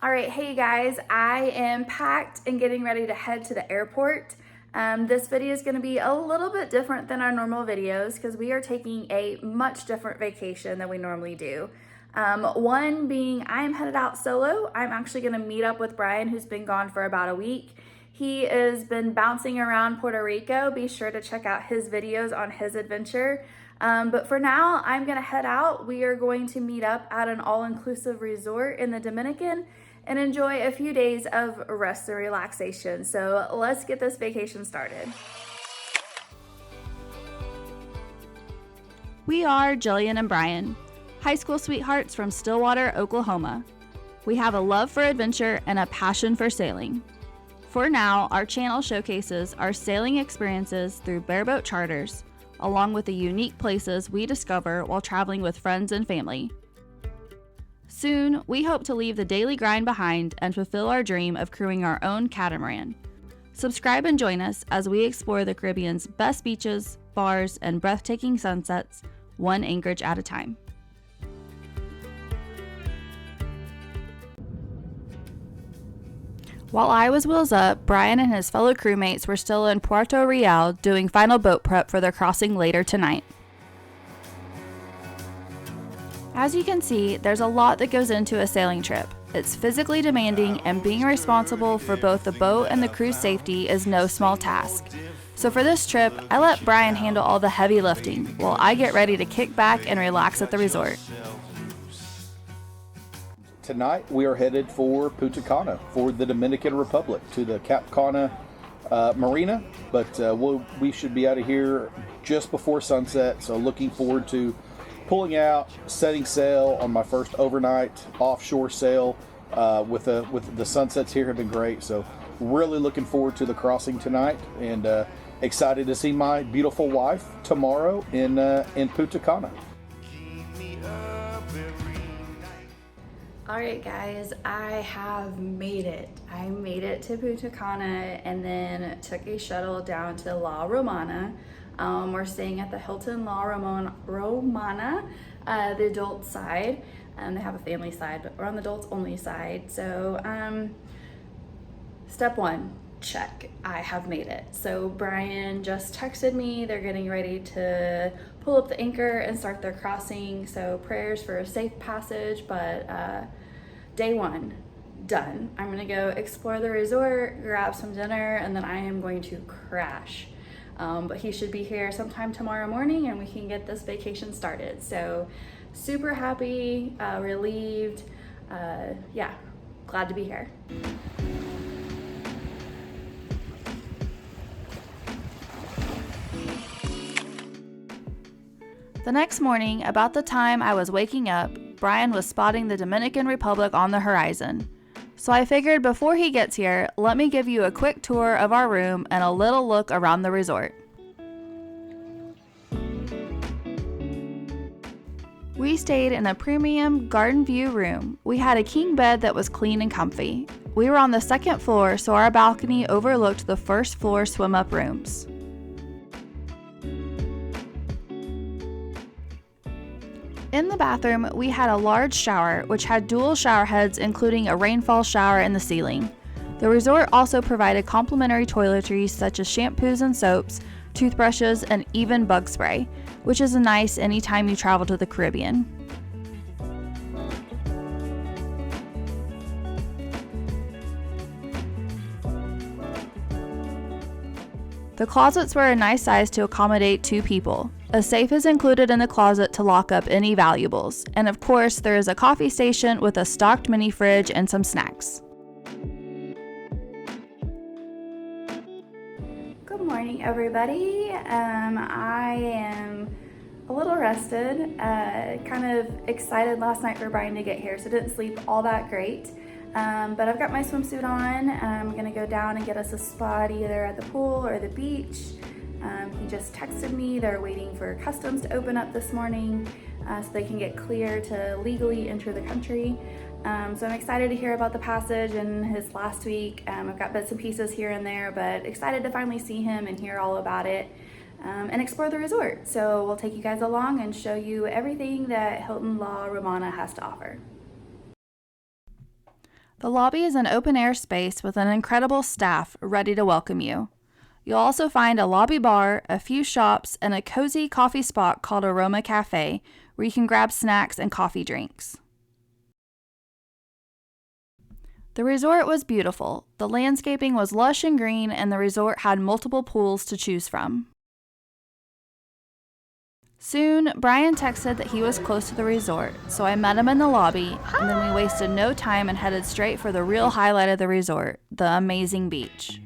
All right, hey guys, I am packed and getting ready to head to the airport. This video is going to be a little bit different than our normal videos because we are taking a much different vacation than we normally do. One being I'm headed out solo. I'm actually going to meet up with Brian, who's been gone for about a week. He has been bouncing around Puerto Rico. Be sure to check out his videos on his adventure. But for now, I'm going to head out. We are going to meet up at an all-inclusive resort in the Dominican and enjoy a few days of rest and relaxation. So let's get this vacation started. We are Jillian and Brian, high school sweethearts from Stillwater, Oklahoma. We have a love for adventure and a passion for sailing. For now, our channel showcases our sailing experiences through bareboat charters, along with the unique places we discover while traveling with friends and family. Soon, we hope to leave the daily grind behind and fulfill our dream of crewing our own catamaran. Subscribe and join us as we explore the Caribbean's best beaches, bars, and breathtaking sunsets, one anchorage at a time. While I was wheels up, Brian and his fellow crewmates were still in Puerto Real doing final boat prep for their crossing later tonight. As you can see, there's a lot that goes into a sailing trip. It's physically demanding, and being responsible for both the boat and the crew's safety is no small task. So for this trip, I let Brian handle all the heavy lifting while I get ready to kick back and relax at the resort. Tonight we are headed for Punta Cana for the Dominican Republic to the Cap Cana Marina, but we should be out of here just before sunset, so looking forward to pulling out, setting sail on my first overnight offshore sail. With the sunsets here have been great, so really looking forward to the crossing tonight, and excited to see my beautiful wife tomorrow in Punta Cana. All right, guys, I have made it. I made it to Punta Cana and then took a shuttle down to La Romana. We're staying at the Hilton La Romana, the adult side. They have a family side, but we're on the adults only side. So step one, check. I have made it. So Brian just texted me. They're getting ready to pull up the anchor and start their crossing. So prayers for a safe passage, but day one, done. I'm gonna go explore the resort, grab some dinner, and then I am going to crash. But he should be here sometime tomorrow morning and we can get this vacation started. So super happy, relieved, yeah, glad to be here. The next morning, about the time I was waking up, Brian was spotting the Dominican Republic on the horizon. So I figured before he gets here, let me give you a quick tour of our room and a little look around the resort. We stayed in a premium garden view room. We had a king bed that was clean and comfy. We were on the second floor, so our balcony overlooked the first floor swim-up rooms. In the bathroom, we had a large shower, which had dual shower heads including a rainfall shower in the ceiling. The resort also provided complimentary toiletries such as shampoos and soaps, toothbrushes, and even bug spray, which is nice anytime you travel to the Caribbean. The closets were a nice size to accommodate 2 people. A safe is included in the closet to lock up any valuables. And of course, there is a coffee station with a stocked mini fridge and some snacks. Good morning, everybody. I am a little rested, kind of excited last night for Brian to get here, so didn't sleep all that great. But I've got my swimsuit on. I'm gonna go down and get us a spot either at the pool or the beach. He just texted me. They're waiting for customs to open up this morning so they can get clear to legally enter the country. So I'm excited to hear about the passage and his last week. I've got bits and pieces here and there, but excited to finally see him and hear all about it and explore the resort. So we'll take you guys along and show you everything that Hilton La Romana has to offer. The lobby is an open-air space with an incredible staff ready to welcome you. You'll also find a lobby bar, a few shops, and a cozy coffee spot called Aroma Cafe, where you can grab snacks and coffee drinks. The resort was beautiful. The landscaping was lush and green, and the resort had multiple pools to choose from. Soon, Brian texted that he was close to the resort, so I met him in the lobby, and then we wasted no time and headed straight for the real highlight of the resort, the amazing beach.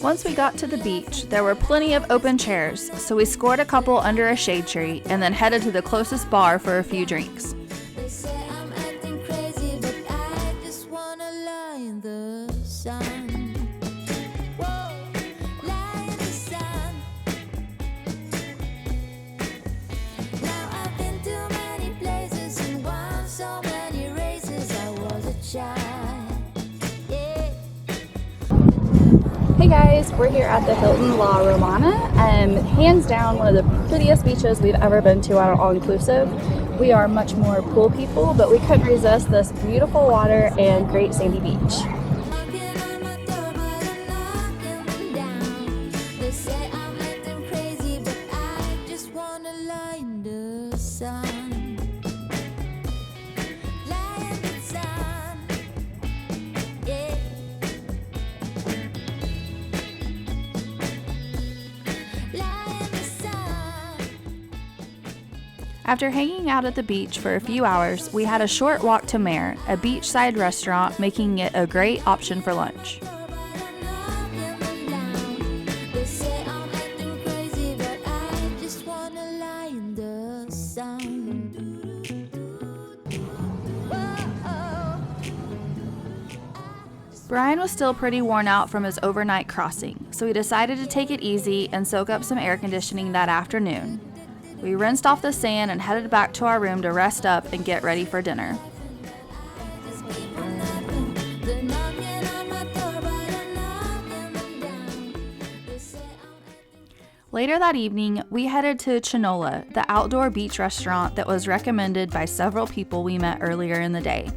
Once we got to the beach, there were plenty of open chairs, so we scored a couple under a shade tree and then headed to the closest bar for a few drinks. Hey guys, we're here at the Hilton La Romana, hands down one of the prettiest beaches we've ever been to at an all-inclusive. We are much more pool people, but we couldn't resist this beautiful water and great sandy beach. After hanging out at the beach for a few hours, we had a short walk to Mare, a beachside restaurant, making it a great option for lunch. Brian was still pretty worn out from his overnight crossing, so we decided to take it easy and soak up some air conditioning that afternoon. We rinsed off the sand and headed back to our room to rest up and get ready for dinner. Later that evening, we headed to Chinola, the outdoor beach restaurant that was recommended by several people we met earlier in the day.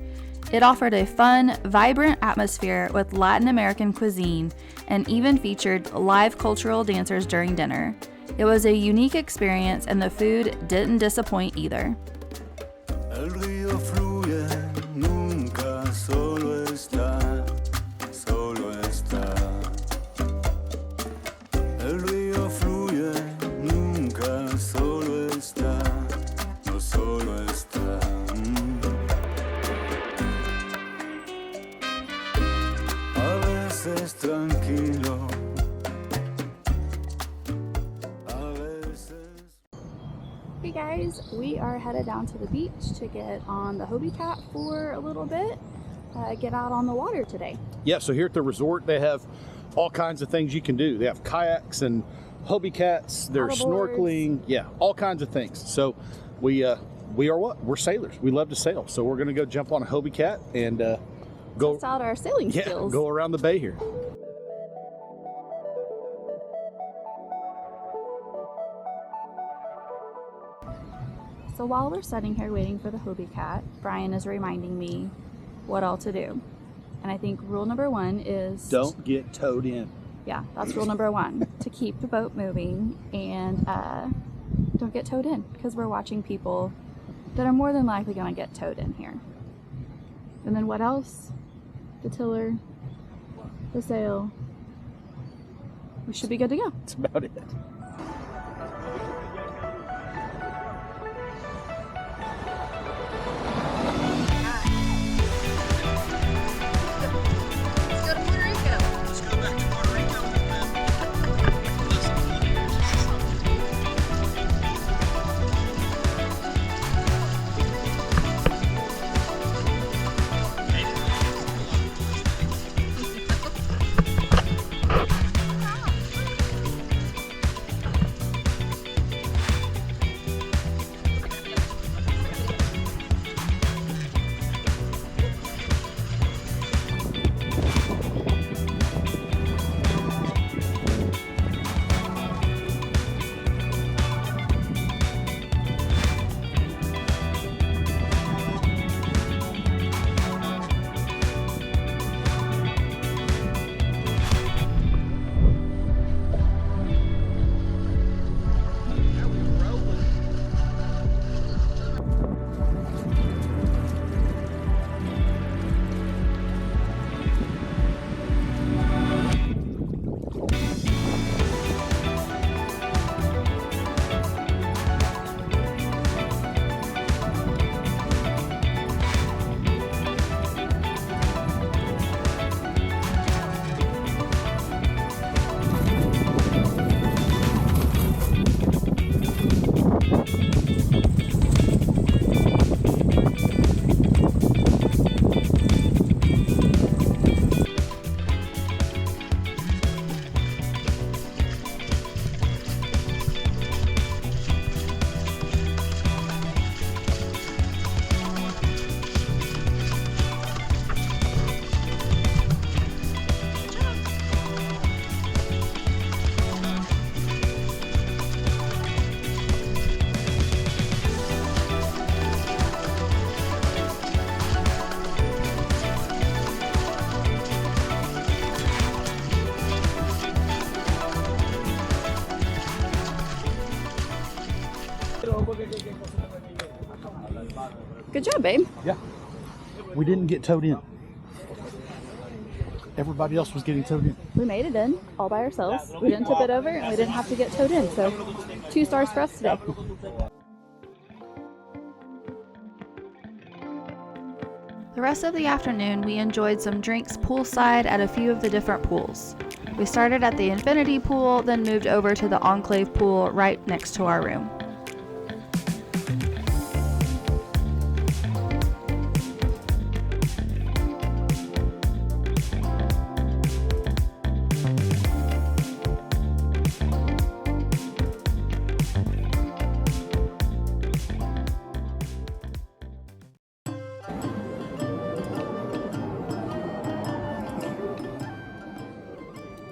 It offered a fun, vibrant atmosphere with Latin American cuisine and even featured live cultural dancers during dinner. It was a unique experience and the food didn't disappoint either. El río fluye, nunca solo está, solo está. El río fluye, nunca solo está, no solo está. A veces tranquilo. Hey guys, we are headed down to the beach to get on the Hobie Cat for a little bit, get out on the water today. Yeah, so here at the resort, they have all kinds of things you can do. They have kayaks and Hobie Cats, there's snorkeling, yeah, all kinds of things. So we are what? We're sailors. We love to sail. So we're going to go jump on a Hobie Cat and go test out our sailing skills. Go around the bay here. So while we're sitting here waiting for the Hobie Cat, Brian is reminding me what all to do. And I think rule number one is... don't get towed in. Yeah, that's rule number one, to keep the boat moving and don't get towed in, because we're watching people that are more than likely going to get towed in here. And then what else? The tiller, the sail. We should be good to go. That's about it. Good job, babe. Yeah. We didn't get towed in. Everybody else was getting towed in. We made it in all by ourselves. We didn't tip it over and we didn't have to get towed in. So 2 stars for us today. The rest of the afternoon, we enjoyed some drinks poolside at a few of the different pools. We started at the Infinity Pool, then moved over to the Enclave Pool right next to our room.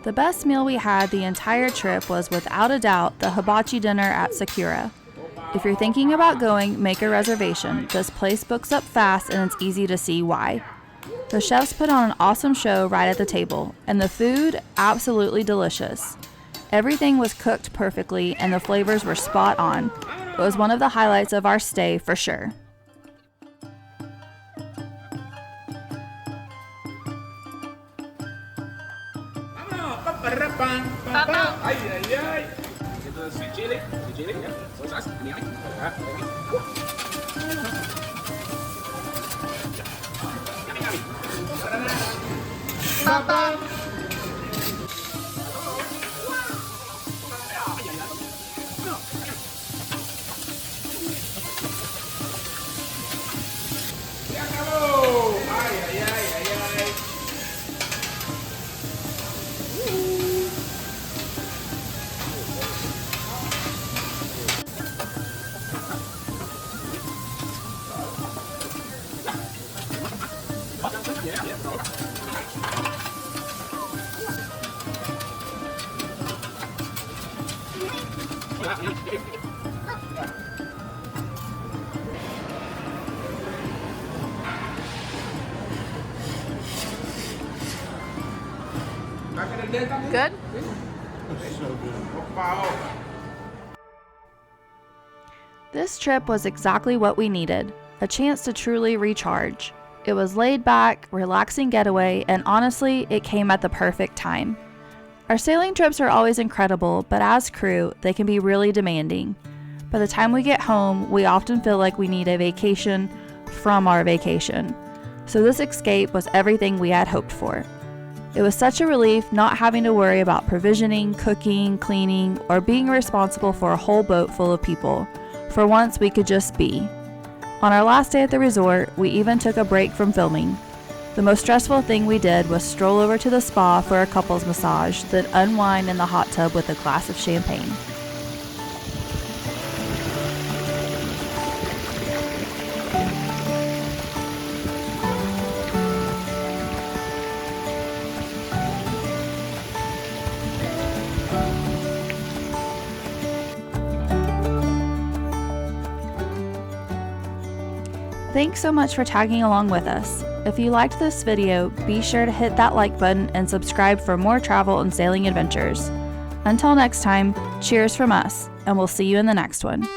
The best meal we had the entire trip was without a doubt the hibachi dinner at Sakura. If you're thinking about going, make a reservation. This place books up fast and it's easy to see why. The chefs put on an awesome show right at the table, and the food, absolutely delicious. Everything was cooked perfectly and the flavors were spot on. It was one of the highlights of our stay for sure. Ay, ay, ay. Entonces, si chile, ya. Salsas, ini ay. Papa. Se acabó. Ay, ay, ay, ay, ay. Good? This trip was exactly what we needed, a chance to truly recharge. It was laid back, relaxing getaway, and honestly, it came at the perfect time. Our sailing trips are always incredible, but as crew, they can be really demanding. By the time we get home, we often feel like we need a vacation from our vacation. So this escape was everything we had hoped for. It was such a relief not having to worry about provisioning, cooking, cleaning, or being responsible for a whole boat full of people. For once, we could just be. On our last day at the resort, we even took a break from filming. The most stressful thing we did was stroll over to the spa for a couples massage, then unwind in the hot tub with a glass of champagne. Thanks so much for tagging along with us. If you liked this video, be sure to hit that like button and subscribe for more travel and sailing adventures. Until next time, cheers from us, and we'll see you in the next one.